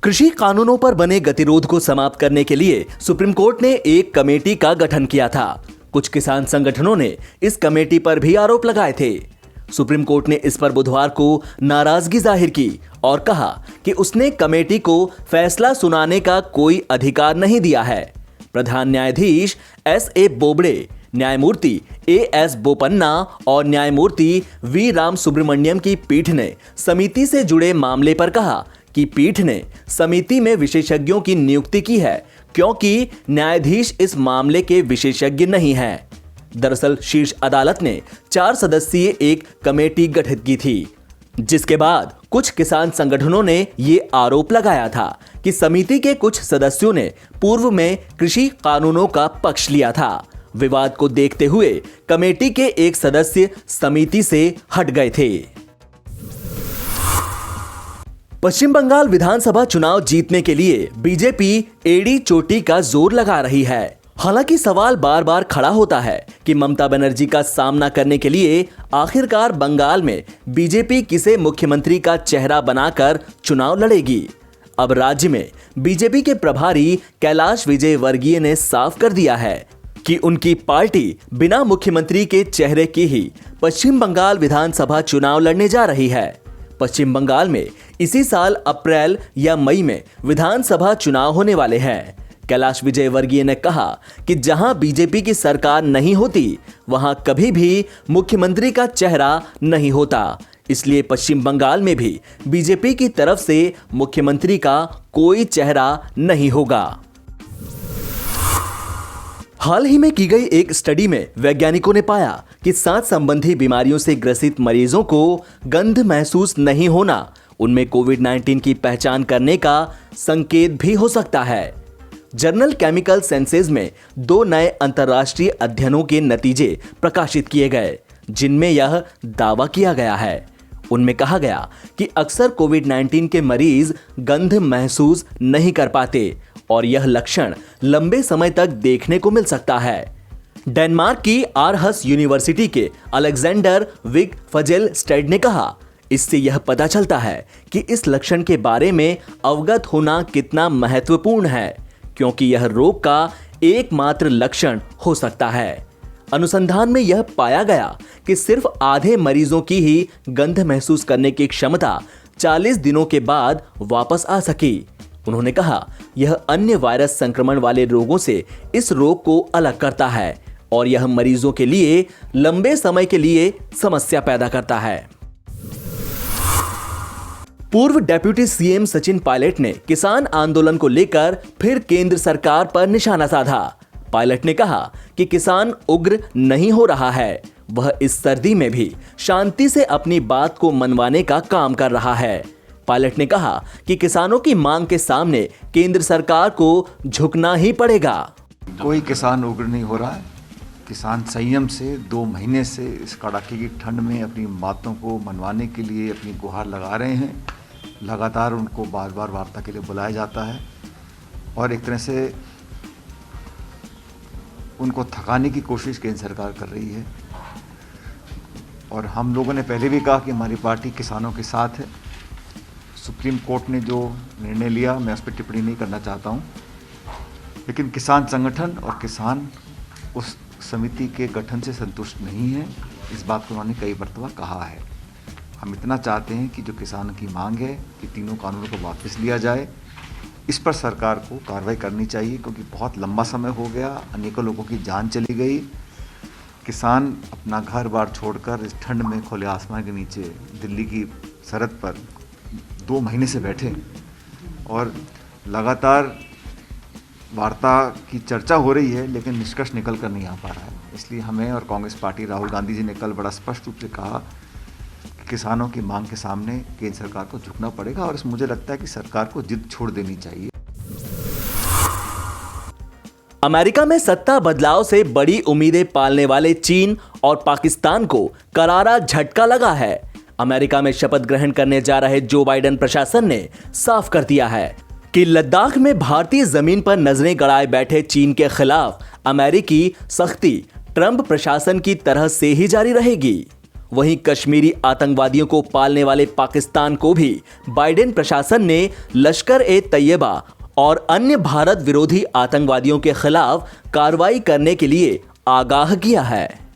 कृषि कानूनों पर बने गतिरोध को समाप्त करने के लिए सुप्रीम कोर्ट ने एक कमेटी का गठन किया था। कुछ किसान संगठनों ने इस कमेटी पर भी आरोप लगाए थे। सुप्रीम कोर्ट ने इस पर बुधवार को नाराजगी जाहिर की और कहा कि उसने कमेटी को फैसला सुनाने का कोई अधिकार नहीं दिया है। प्रधान न्यायाधीश एस.ए. बोबड़े, न्यायमूर्ति ए.एस. बोपन्ना और न्यायमूर्ति वी. राम सुब्रमण्यम की पीठ ने समिति से जुड़े मामले पर कहा कि पीठ ने समिति में विशेषज्ञों की नियुक्ति की है क्योंकि न्यायाधीश इस मामले के विशेषज्ञ नहीं हैं। दरअसल शीर्ष अदालत ने 4 सदस्यीय एक कमेटी गठित की थी, जिसके बाद कुछ किसान संगठनों ने ये आरोप लगाया था कि समिति के कुछ सदस्यों ने पूर्व में कृषि कानूनों का पक्ष लिया था। विवाद को देखते हुए कमेटी के एक सदस्य समिति से हट गए थे। पश्चिम बंगाल विधानसभा चुनाव जीतने के लिए बीजेपी एड़ी चोटी का जोर लगा रही है। हालांकि सवाल बार बार खड़ा होता है कि ममता बनर्जी का सामना करने के लिए आखिरकार बंगाल में बीजेपी किसे मुख्यमंत्री का चेहरा बनाकर चुनाव लड़ेगी। अब राज्य में बीजेपी के प्रभारी कैलाश विजयवर्गीय ने साफ कर दिया है कि उनकी पार्टी बिना मुख्यमंत्री के चेहरे की ही पश्चिम बंगाल विधानसभा चुनाव लड़ने जा रही है। पश्चिम बंगाल में इसी साल अप्रैल या मई में विधानसभा चुनाव होने वाले हैं। कैलाश विजयवर्गीय ने कहा कि जहां बीजेपी की सरकार नहीं होती, वहां कभी भी मुख्यमंत्री का चेहरा नहीं होता। इसलिए पश्चिम बंगाल में भी बीजेपी की तरफ से मुख्यमंत्री का कोई चेहरा नहीं होगा। हाल ही में की गई एक स्टडी में वैज्ञानिकों ने पाया कि सांस संबंधी बीमारियों से ग्रसित मरीजों को गंध महसूस नहीं होना उनमें कोविड-19 की पहचान करने का संकेत भी हो सकता है। जर्नल केमिकल साइंसेज में 2 नए अंतर्राष्ट्रीय अध्ययनों के नतीजे प्रकाशित किए गए, जिनमें यह दावा किया गया है। उनमें कहा गया कि अक्सर कोविड-19 के मरीज गंध महसूस नहीं कर पाते और यह लक्षण लंबे समय तक देखने को मिल सकता है। डेनमार्क की आरहस यूनिवर्सिटी के अलेक्जेंडर विग फजेलस्टेड ने कहा, इससे यह पता चलता है कि इस लक्षण के बारे में अवगत होना कितना महत्वपूर्ण है, क्योंकि यह रोग का एकमात्र लक्षण हो सकता है। अनुसंधान में यह पाया गया कि सिर्फ आधे मरीजों की ही गंध महसूस करने की क्षमता 40 दिनों के बाद वापस आ सकी। उन्होंने कहा, यह अन्य वायरस संक्रमण वाले रोगों से इस रोग को अलग करता है और यह मरीजों के लिए लंबे समय के लिए समस्या पैदा करता है। पूर्व डेप्यूटी सीएम सचिन पायलट ने किसान आंदोलन को लेकर फिर केंद्र सरकार पर निशाना साधा। पायलट ने कहा कि किसान उग्र नहीं हो रहा है, वह इस सर्दी में भी शांति से अपनी बात को मनवाने का काम कर रहा है। पायलट ने कहा कि किसानों की मांग के सामने केंद्र सरकार को झुकना ही पड़ेगा। कोई किसान उग्र नहीं हो रहा है। किसान संयम से 2 महीने से इस कड़ाके की ठंड में अपनी बातों को मनवाने के लिए अपनी गुहार लगा रहे हैं। लगातार उनको बार बार वार्ता के लिए बुलाया जाता है और एक तरह से उनको थकाने की कोशिश केंद्र सरकार कर रही है। और हम लोगों ने पहले भी कहा कि हमारी पार्टी किसानों के साथ है। सुप्रीम कोर्ट ने जो निर्णय लिया, मैं उस पर टिप्पणी नहीं करना चाहता हूँ, लेकिन किसान संगठन और किसान उस समिति के गठन से संतुष्ट नहीं है। इस बात को उन्होंने कई मरतबा कहा है। हम इतना चाहते हैं कि जो किसानों की मांग है कि तीनों कानूनों को वापस लिया जाए, इस पर सरकार को कार्रवाई करनी चाहिए, क्योंकि बहुत लंबा समय हो गया, अनेकों लोगों की जान चली गई। किसान अपना घर बार छोड़कर इस ठंड में खुले आसमान के नीचे दिल्ली की सरहद पर 2 महीने से बैठे और लगातार वार्ता की चर्चा हो रही है, लेकिन निष्कर्ष निकल कर नहीं आ पा रहा है। इसलिए हमें और कांग्रेस पार्टी, राहुल गांधी जी ने कल बड़ा स्पष्ट रूप से कहा कि किसानों की मांग के सामने केंद्र सरकार को झुकना पड़ेगा और मुझे लगता है कि सरकार को जिद छोड़ देनी चाहिए। अमेरिका में सत्ता बदलाव से बड़ी उम्मीदें पालने वाले चीन और पाकिस्तान को करारा झटका लगा है। अमेरिका में शपथ ग्रहण करने जा रहे जो बाइडेन प्रशासन ने साफ कर दिया है कि लद्दाख में भारतीय जमीन पर नजरें गड़ाए बैठे चीन के खिलाफ अमेरिकी सख्ती ट्रंप प्रशासन की तरह से ही जारी रहेगी। वहीं कश्मीरी आतंकवादियों को पालने वाले पाकिस्तान को भी बाइडेन प्रशासन ने लश्कर-ए-तैयबा और अन्य भारत विरोधी आतंकवादियों के खिलाफ कार्रवाई करने के लिए आगाह किया है।